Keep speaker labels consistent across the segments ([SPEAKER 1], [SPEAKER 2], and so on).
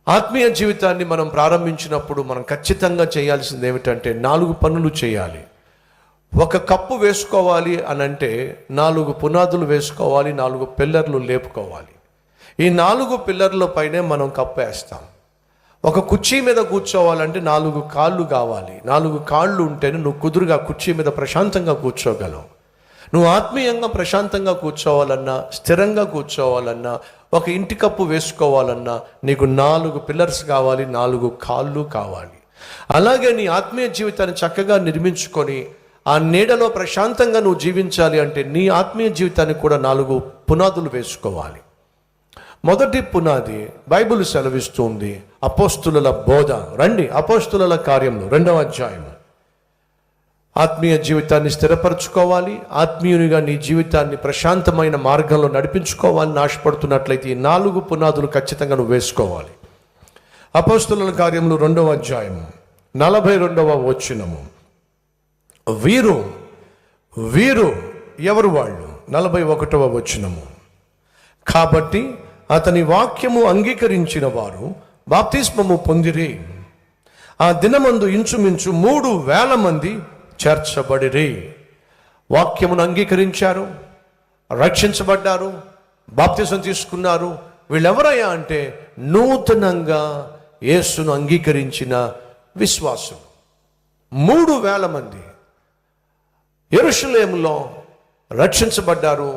[SPEAKER 1] ఆత్మీయ జీవితాన్ని మనం ప్రారంభించినప్పుడు మనం ఖచ్చితంగా చేయాల్సింది ఏమిటంటే 4 పనులు చేయాలి. ఒక కప్పు వేసుకోవాలి అని అంటే 4 పునాదులు వేసుకోవాలి, 4 పిల్లర్లు లేపుకోవాలి. ఈ 4 పిల్లర్ల పైనే మనం కప్పు వేస్తాం. ఒక కుర్చీ మీద కూర్చోవాలంటే 4 కాళ్ళు కావాలి. 4 కాళ్ళు ఉంటేనే నువ్వు కుదురుగా కుర్చీ మీద ప్రశాంతంగా కూర్చోగలవు. నువ్వు ఆత్మీయంగా ప్రశాంతంగా కూర్చోవాలన్నా, స్థిరంగా కూర్చోవాలన్నా, ఒక ఇంటి కప్పు వేసుకోవాలన్నా నీకు 4 పిల్లర్స్ కావాలి, 4 కాళ్ళు కావాలి. అలాగే నీ ఆత్మీయ జీవితాన్ని చక్కగా నిర్మించుకొని ఆ నీడలో ప్రశాంతంగా నువ్వు జీవించాలి అంటే నీ ఆత్మీయ జీవితానికి కూడా 4 పునాదులు వేసుకోవాలి. మొదటి పునాది బైబిల్ సెలవిస్తుంది అపోస్తుల బోధ. రండి, అపోస్తుల కార్యములు 2వ అధ్యాయం. ఆత్మీయ జీవితాన్ని స్థిరపరచుకోవాలి, ఆత్మీయునిగా నీ జీవితాన్ని ప్రశాంతమైన మార్గంలో నడిపించుకోవాలని ఆశపడుతున్నట్లయితే ఈ 4 పునాదులు ఖచ్చితంగా నువ్వు వేసుకోవాలి. అపోస్తుల కార్యములు 2వ అధ్యాయం 42వ వచనము. వీరు ఎవరు వాళ్ళు? 41వ వచనము. కాబట్టి అతని వాక్యము అంగీకరించిన వారు బాప్తిస్మము పొందిరి. ఆ దినమందు ఇంచుమించు 3,000 మంది చేర్చబడిరి. వాక్యమును అంగీకరించారు, రక్షించబడ్డారు, బాప్తిసం తీసుకున్నారు. వీళ్ళెవరయ్యా అంటే నూతనంగా యేసును అంగీకరించిన విశ్వాసులు. 3,000 మంది యెరూషలేములో రక్షించబడ్డారు.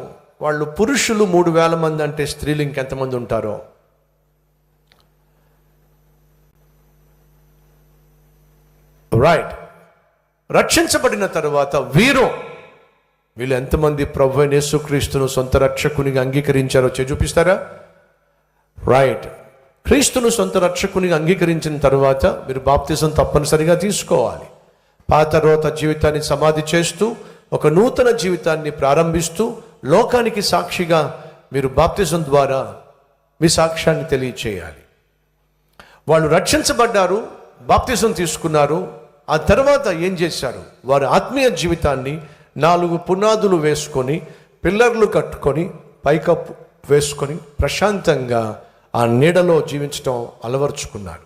[SPEAKER 1] వాళ్ళు పురుషులు 3,000 మంది అంటే స్త్రీలు ఇంకెంతమంది ఉంటారో. రైట్. రక్షించబడిన తర్వాత వీళ్ళు ఎంతమంది ప్రభువైన యేసుక్రీస్తును సొంత రక్షకునిగా అంగీకరించారో చూపిస్తారా? రైట్. క్రీస్తును సొంత రక్షకునిగా అంగీకరించిన తర్వాత మీరు బాప్తిసం తప్పనిసరిగా తీసుకోవాలి. పాత రోత జీవితాన్ని సమాధి చేస్తూ ఒక నూతన జీవితాన్ని ప్రారంభిస్తూ లోకానికి సాక్షిగా మీరు బాప్తిసం ద్వారా మీ సాక్ష్యాన్ని తెలియచేయాలి. వాళ్ళు రక్షించబడ్డారు, బాప్తిసం తీసుకున్నారు. ఆ తర్వాత ఏం చేశారు? వారి ఆత్మీయ జీవితాన్ని 4 పునాదులు వేసుకొని, పిల్లర్లు కట్టుకొని, పైకప్పు వేసుకొని ప్రశాంతంగా ఆ నీడలో జీవించడం అలవర్చుకున్నారు.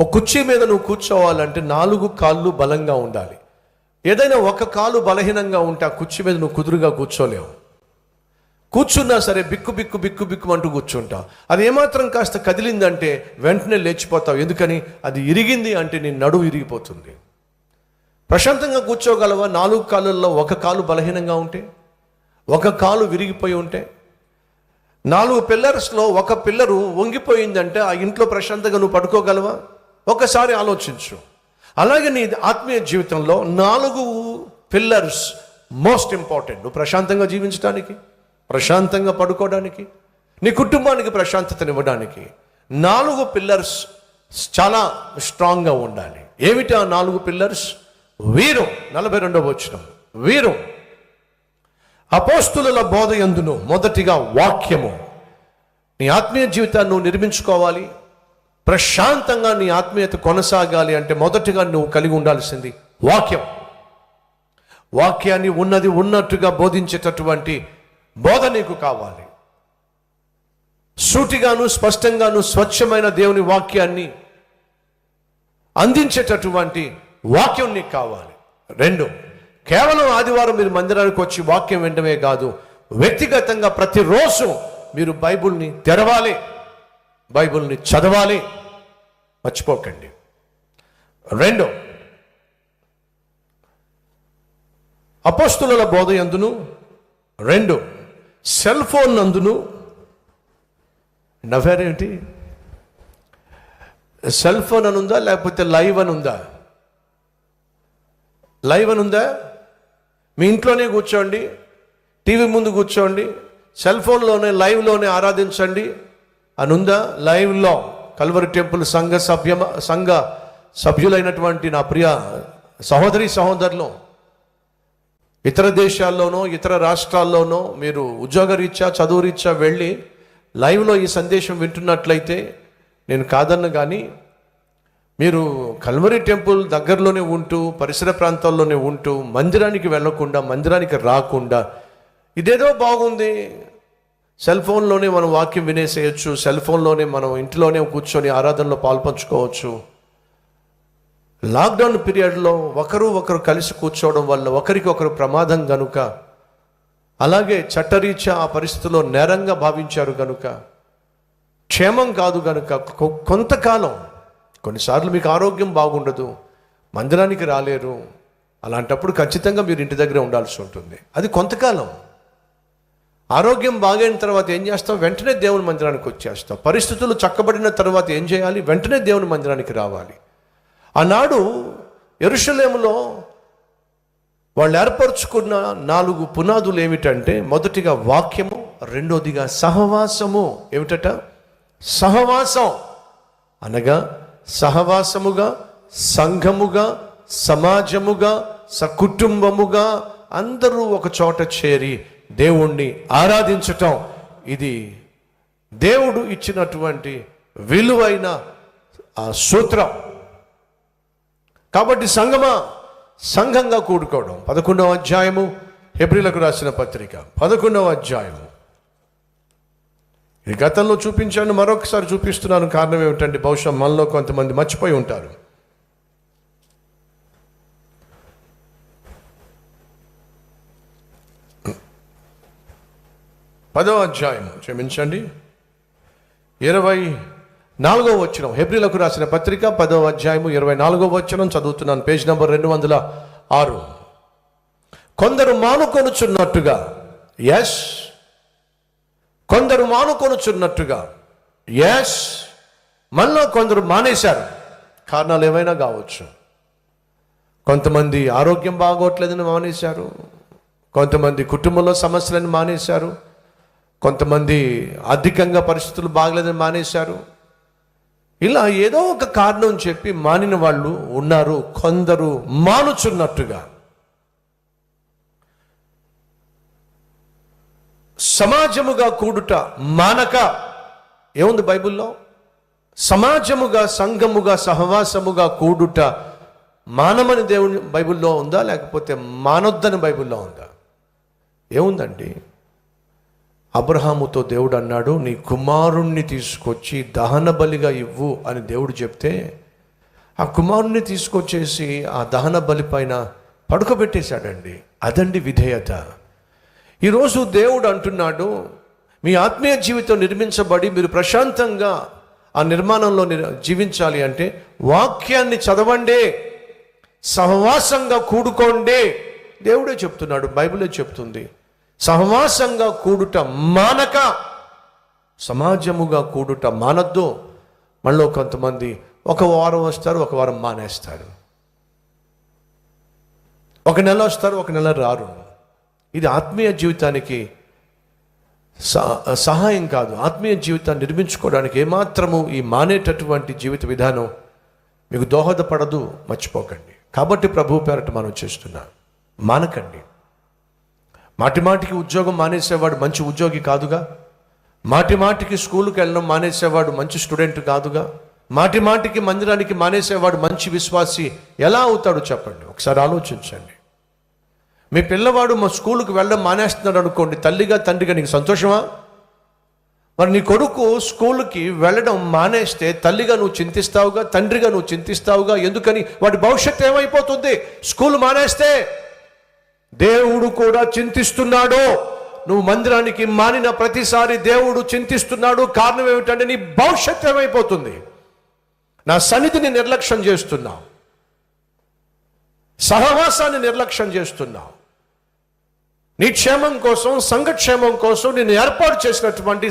[SPEAKER 1] ఒక కుర్చీ మీద నువ్వు కూర్చోవాలంటే 4 కాళ్ళు బలంగా ఉండాలి. ఏదైనా ఒక కాలు బలహీనంగా ఉంటే ఆ కుర్చీ మీద నువ్వు కుదురుగా కూర్చోలేవు. కూర్చున్నా సరే బిక్కు బిక్కు బిక్కు బిక్కు అంటూ కూర్చుంటావు. అది ఏమాత్రం కాస్త కదిలిందంటే వెంటనే లేచిపోతావు. ఎందుకని? అది ఇరిగింది అంటే నీ నడువు ఇరిగిపోతుంది. ప్రశాంతంగా కూర్చోగలవా? 4 కాళ్ళల్లో ఒక కాలు బలహీనంగా ఉంటే, ఒక కాలు విరిగిపోయి ఉంటే, 4 పిల్లర్స్లో ఒక పిల్లరు వంగిపోయిందంటే ఆ ఇంట్లో ప్రశాంతంగా నువ్వు పడుకోగలవా? ఒకసారి ఆలోచించు. అలాగే నీ ఆత్మీయ జీవితంలో 4 పిల్లర్స్ మోస్ట్ ఇంపార్టెంట్. నువ్వు ప్రశాంతంగా జీవించడానికి, ప్రశాంతంగా పడుకోవడానికి, నీ కుటుంబానికి ప్రశాంతతనివ్వడానికి 4 పిల్లర్స్ చాలా స్ట్రాంగ్గా ఉండాలి. ఏమిటి ఆ 4 పిల్లర్స్? వీరు 42వ వచనం. వీరు అపోస్తుల బోధ యందును మొదటిగా వాక్యము. నీ ఆత్మీయ జీవితాన్ని నువ్వు నిర్మించుకోవాలి, ప్రశాంతంగా నీ ఆత్మీయత కొనసాగాలి అంటే మొదటిగా నువ్వు కలిగి ఉండాల్సింది వాక్యం. వాక్యాన్ని ఉన్నది ఉన్నట్టుగా బోధించేటటువంటి బోధ నీకు కావాలి. సూటిగాను స్పష్టంగాను స్వచ్ఛమైన దేవుని వాక్యాన్ని అందించేటటువంటి వాక్యం నీకు కావాలి. 2, కేవలం ఆదివారం మీరు మందిరానికి వచ్చి వాక్యం వినడమే కాదు, వ్యక్తిగతంగా ప్రతిరోజు మీరు బైబిల్ని తెరవాలి, బైబిల్ని చదవాలి. మర్చిపోకండి. 2, అపోస్తుల బోధ యందును, 2 సెల్ ఫోన్ నందును. నవ్వారేంటి? సెల్ ఫోన్ అని ఉందా లేకపోతే లైవ్ అని ఉందా? లైవ్ అని ఉందా? మీ ఇంట్లోనే కూర్చోండి, టీవీ ముందు కూర్చోండి, సెల్ ఫోన్లోనే లైవ్లోనే ఆరాధించండి అని ఉందా? లైవ్లో కల్వరి టెంపుల్ సంఘ సభ్యులైనటువంటి నా ప్రియ సహోదరి సహోదరులు, ఇతర దేశాల్లోనో ఇతర రాష్ట్రాల్లోనో మీరు ఉద్యోగరీత్యా చదువురీత్యా వెళ్ళి లైవ్లో ఈ సందేశం వింటున్నట్లయితే నేను కాదన్న కానీ మీరు కల్వరి టెంపుల్ దగ్గరలోనే ఉంటూ పరిసర ప్రాంతాల్లోనే ఉంటూ మందిరానికి వెళ్ళకుండా మందిరానికి రాకుండా ఇదేదో బాగుంది సెల్ ఫోన్లోనే మనం వాక్యం వినేసేయచ్చు, సెల్ ఫోన్లోనే మనం ఇంట్లోనే కూర్చొని ఆరాధనలో పాల్పంచుకోవచ్చు. లాక్డౌన్ పీరియడ్లో ఒకరు కలిసి కూర్చోవడం వల్ల ఒకరికి ఒకరు ప్రమాదం గనుక, అలాగే చట్టరీత్యా ఆ పరిస్థితుల్లో నేరంగా భావించారు గనుక, క్షేమం కాదు గనుక కొంతకాలం, కొన్నిసార్లు మీకు ఆరోగ్యం బాగుండదు, మందిరానికి రాలేరు, అలాంటప్పుడు ఖచ్చితంగా మీరు ఇంటి దగ్గర ఉండాల్సి ఉంటుంది. అది కొంతకాలం. ఆరోగ్యం బాగైన తర్వాత ఏం చేస్తాం? వెంటనే దేవుని మందిరానికి వచ్చేస్తాం. పరిస్థితులు చక్కబడిన తర్వాత ఏం చేయాలి? వెంటనే దేవుని మందిరానికి రావాలి. ఆనాడు యెరూషలేములో వాళ్ళు ఏర్పరచుకున్న 4 పునాదులు ఏమిటంటే, మొదటిగా వాక్యము, రెండోదిగా సహవాసము. ఏమిటట? సహవాసం అనగా సహవాసముగా, సంఘముగా, సమాజముగా, సకుటుంబముగా అందరూ ఒక చోట చేరి దేవుణ్ణి ఆరాధించటం. ఇది దేవుడు ఇచ్చినటువంటి విలువైన ఆ సూత్రం. కాబట్టి సంఘంగా కూడుకోవడం. 11వ అధ్యాయము హెబ్రీలకు రాసిన పత్రిక 11వ అధ్యాయము. ఈ గతంలో చూపించాను, మరొకసారి చూపిస్తున్నాను. కారణం ఏమిటంటే బహుశా మనలో కొంతమంది మర్చిపోయి ఉంటారు. 10వ అధ్యాయము, క్షమించండి, 24వ వచనం. హెబ్రీలకు రాసిన పత్రిక 10వ అధ్యాయము 24వ వచనం చదువుతున్నాను. Page number 206. కొందరు మానుకొనుచున్నట్టుగా, కొందరు మానుకొనుచున్నట్టుగా, మళ్ళా కొందరు మానేశారు. కారణాలు ఏమైనా కావచ్చు. కొంతమంది ఆరోగ్యం బాగోట్లేదని మానేశారు, కొంతమంది కుటుంబంలో సమస్యలను మానేశారు, కొంతమంది ఆర్థికంగా పరిస్థితులు బాగలేదని మానేశారు. ఇలా ఏదో ఒక కారణం చెప్పి మానిన వాళ్ళు ఉన్నారు. కొందరు మానుచున్నట్టుగా. సమాజముగా కూడుట మానక, ఏముంది బైబిల్లో? సమాజముగా, సంఘముగా, సహవాసముగా కూడుట మానమని దేవుని బైబిల్లో ఉందా, లేకపోతే మానొద్దని బైబిల్లో ఉందా? ఏముందండి? అబ్రహాముతో దేవుడు అన్నాడు, నీ కుమారుణ్ణి తీసుకొచ్చి దహన బలిగా ఇవ్వు అని దేవుడు చెప్తే, ఆ కుమారుణ్ణి తీసుకొచ్చేసి ఆ దహన బలి పైన పడుకోబెట్టేశాడండి. అదండి విధేయత. ఈరోజు దేవుడు అంటున్నాడు, మీ ఆత్మీయ జీవితం నిర్మించబడి మీరు ప్రశాంతంగా ఆ నిర్మాణంలో జీవించాలి అంటే వాక్యాన్ని చదవండి, సహవాసంగా కూడుకోండి. దేవుడే చెప్తున్నాడు, బైబిలే చెప్తుంది. సహవాసంగా కూడుట మానక, సమాజముగా కూడుట మానద్దు. మళ్ళీ కొంతమంది ఒక వారం వస్తారు, ఒక వారం మానేస్తారు, ఒక నెల వస్తారు, ఒక నెల రారు. ఇది ఆత్మీయ జీవితానికి సహాయం కాదు. ఆత్మీయ జీవితాన్ని నిర్మించుకోవడానికి ఏమాత్రము ఈ మానేటటువంటి జీవిత విధానం మీకు దోహదపడదు, మర్చిపోకండి. కాబట్టి ప్రభు పేరట మనం చేస్తున్నాం, మానకండి. మాటిమాటికి ఉద్యోగం మానేసేవాడు మంచి ఉద్యోగి కాదుగా. మాటిమాటికి స్కూల్కి వెళ్ళడం మానేసేవాడు మంచి స్టూడెంట్ కాదుగా. మాటిమాటికి మందిరానికి మానేసేవాడు మంచి విశ్వాసి ఎలా అవుతాడు చెప్పండి? ఒకసారి ఆలోచించండి. మీ పిల్లవాడు మా స్కూల్కి వెళ్ళడం మానేస్తున్నాడు అనుకోండి, తల్లిగా తండ్రిగా నీకు సంతోషమా? మరి నీ కొడుకు స్కూల్కి వెళ్ళడం మానేస్తే తల్లిగా నువ్వు చింతిస్తావుగా, తండ్రిగా నువ్వు చింతిస్తావుగా. ఎందుకని? వాడి భవిష్యత్తు ఏమైపోతుంది? స్కూల్ మానేస్తే దేవుడు కూడా చింతిస్తున్నాడు. నువ్వు మందిరానికి మానిన ప్రతిసారి దేవుడు చింతిస్తున్నాడు. కారణం ఏమిటంటే నీ భవిష్యత్తు ఏమైపోతుంది? నా సన్నిధిని నిర్లక్ష్యం చేస్తున్నావు, సహవాసాన్ని నిర్లక్ష్యం చేస్తున్నావు. నీ క్షేమం కోసం, సంఘక్షేమం కోసం నేను ఏర్పాటు చేసినటువంటి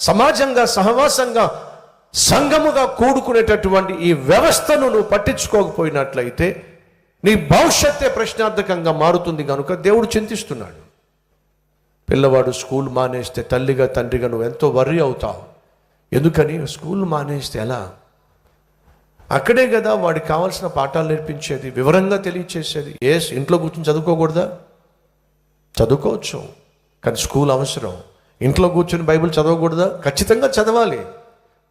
[SPEAKER 1] సమాజంగా, సహవాసంగా, సంఘముగా కూడుకునేటటువంటి ఈ వ్యవస్థను నువ్వు పట్టించుకోకపోయినట్లయితే నీ భవిష్యత్తే ప్రశ్నార్థకంగా మారుతుంది. కనుక దేవుడు చింతిస్తున్నాడు. పిల్లవాడు స్కూల్ మానేస్తే తల్లిగా తండ్రిగా నువ్వు ఎంతో వర్రీ అవుతావు. ఎందుకని? స్కూల్ మానేస్తే ఎలా? అక్కడే కదా వాడికి కావాల్సిన పాఠాలు నేర్పించేది, వివరంగా తెలియచేసేది. ఇంట్లో కూర్చొని చదువుకోకూడదా? చదువుకోవచ్చు, కానీ స్కూల్ అవసరం. ఇంట్లో కూర్చొని బైబిల్ చదవకూడదా? ఖచ్చితంగా చదవాలి,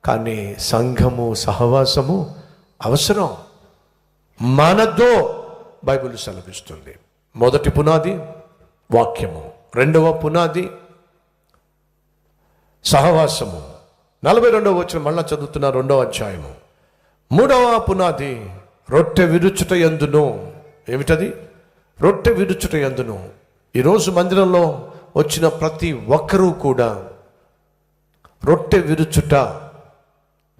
[SPEAKER 1] కానీ సంఘము, సహవాసము అవసరం. మానద్దో బైబిల్ సెలవిస్తుంది. మొదటి పునాది వాక్యము, రెండవ పునాది సహవాసము. 42వ వచనం మళ్ళా చదువుతున్న 2వ అధ్యాయము. 3వ పునాది రొట్టె విరుచుట యందును. ఏమిటది? రొట్టె విరుచుట యందును. ఈరోజు మందిరంలో వచ్చిన ప్రతి ఒక్కరూ కూడా రొట్టె విరుచుట,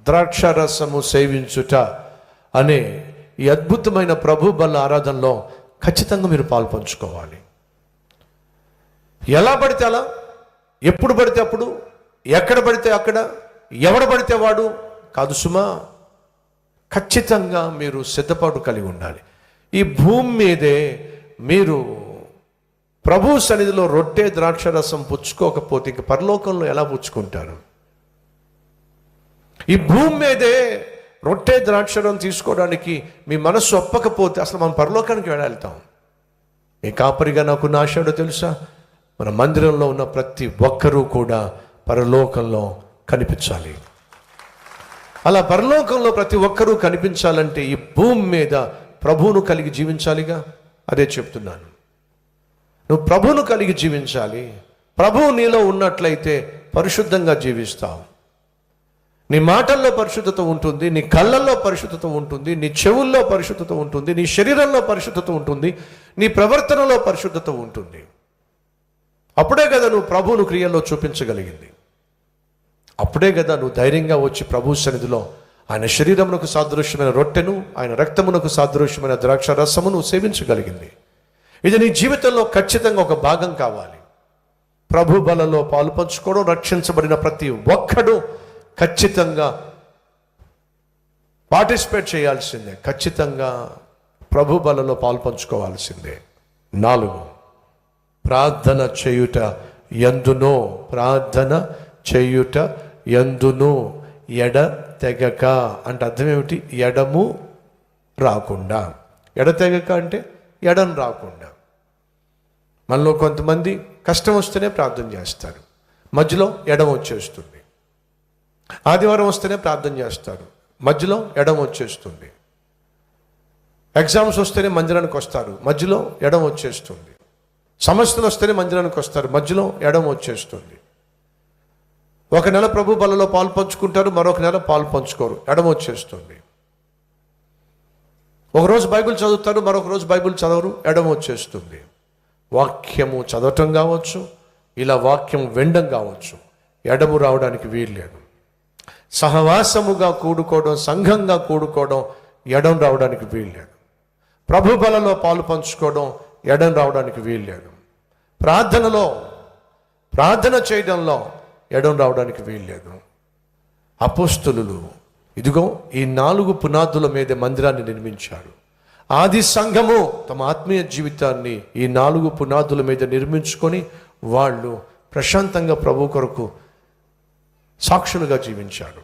[SPEAKER 1] ద్రాక్షారసము సేవించుట అనే ఈ అద్భుతమైన ప్రభు బల ఆరాధనలో ఖచ్చితంగా మీరు పాల్పంచుకోవాలి. ఎలా పడితే అలా, ఎప్పుడు పడితే అప్పుడు, ఎక్కడ పడితే అక్కడ, ఎవడు పడితే వాడు కాదు సుమా. ఖచ్చితంగా మీరు సిద్ధపాటు కలిగి ఉండాలి. ఈ భూమి మీదే మీరు ప్రభు సన్నిధిలో రొట్టె ద్రాక్షరసం పుచ్చుకోకపోతే ఇంక పరలోకంలో ఎలా పుచ్చుకుంటారు? ఈ భూమి మీదే రొట్టె ద్రాక్షరం తీసుకోవడానికి మీ మనస్సు ఒప్పకపోతే అసలు మనం పరలోకానికి వెళ్తాం. ఈ కాపరిగా నాకు ఆశడు తెలుసా? మన మందిరంలో ఉన్న ప్రతి ఒక్కరూ కూడా పరలోకంలో కనిపించాలి. అలా పరలోకంలో ప్రతి ఒక్కరూ కనిపించాలంటే ఈ భూమి మీద ప్రభువును కలిగి జీవించాలిగా. అదే చెప్తున్నాను. నువ్వు ప్రభువును కలిగి జీవించాలి. ప్రభువు నీలో ఉన్నట్లయితే పరిశుద్ధంగా జీవిస్తావు. నీ మాటల్లో పరిశుద్ధత ఉంటుంది, నీ కళ్ళల్లో పరిశుద్ధత ఉంటుంది, నీ చెవుల్లో పరిశుద్ధత ఉంటుంది, నీ శరీరంలో పరిశుద్ధత ఉంటుంది, నీ ప్రవర్తనలో పరిశుద్ధత ఉంటుంది. అప్పుడే కదా నువ్వు ప్రభువును క్రియల్లో చూపించగలిగింది. అప్పుడే కదా నువ్వు ధైర్యంగా వచ్చి ప్రభు సన్నిధిలో ఆయన శరీరమునకు సాదృశ్యమైన రొట్టెను, ఆయన రక్తమునకు సాదృశ్యమైన ద్రాక్ష రసమును సేవించగలిగింది. ఇది నీ జీవితంలో ఖచ్చితంగా ఒక భాగం కావాలి. ప్రభు బలలో పాలు పంచుకోవడం, రక్షించబడిన ప్రతి ఒక్కడు ఖచ్చితంగా పార్టిసిపేట్ చేయాల్సిందే. ఖచ్చితంగా ప్రభు బలలో పాలు పంచుకోవాల్సిందే. 4, ప్రార్థన చేయుట యందును. ప్రార్థన చేయుట యందును ఎడ తెగక అంటే అర్థం ఏమిటి? ఎడము రాకుండా. ఎడతెగక అంటే ఎడను రాకుండా. మనలో కొంతమంది కష్టం వస్తేనే ప్రార్థన చేస్తారు, మధ్యలో ఎడం వచ్చేస్తుంది. ఆదివారం వస్తేనే ప్రార్థన చేస్తారు, మధ్యలో ఎడం వచ్చేస్తుంది. ఎగ్జామ్స్ వస్తేనే మందిరానికి వస్తారు, మధ్యలో ఎడం వచ్చేస్తుంది. సమస్యలు వస్తేనే మందిరానికి వస్తారు, మధ్యలో ఎడం వచ్చేస్తుంది. ఒక నెల ప్రభు బలలో పాలు పంచుకుంటారు, మరొక నెల పాలు పంచుకోరు, ఎడం వచ్చేస్తుంది. ఒకరోజు బైబిల్ చదువుతారు, మరొక రోజు బైబిల్ చదవరు, ఎడం వచ్చేస్తుంది. వాక్యము చదవటం కావచ్చు, ఇలా వాక్యం వినడం కావచ్చు, ఎడము రావడానికి వీల్లేదు. సహవాసముగా కూడుకోవడం, సంఘంగా కూడుకోవడం ఎడం రావడానికి వీల్లేదు. ప్రభు బలలో పాలు పంచుకోవడం ఎడం రావడానికి వీల్లేదు. ప్రార్థన చేయడంలో ఎడం రావడానికి వీల్లేదు. అపోస్తలులు ఇదిగో ఈ 4 పునాదుల మీద మందిరాన్ని నిర్మించారు. ఆది సంఘము తమ ఆత్మీయ జీవితాన్ని ఈ 4 పునాదుల మీద నిర్మించుకొని వాళ్ళు ప్రశాంతంగా ప్రభు కొరకు సాక్షులుగా జీవించారు.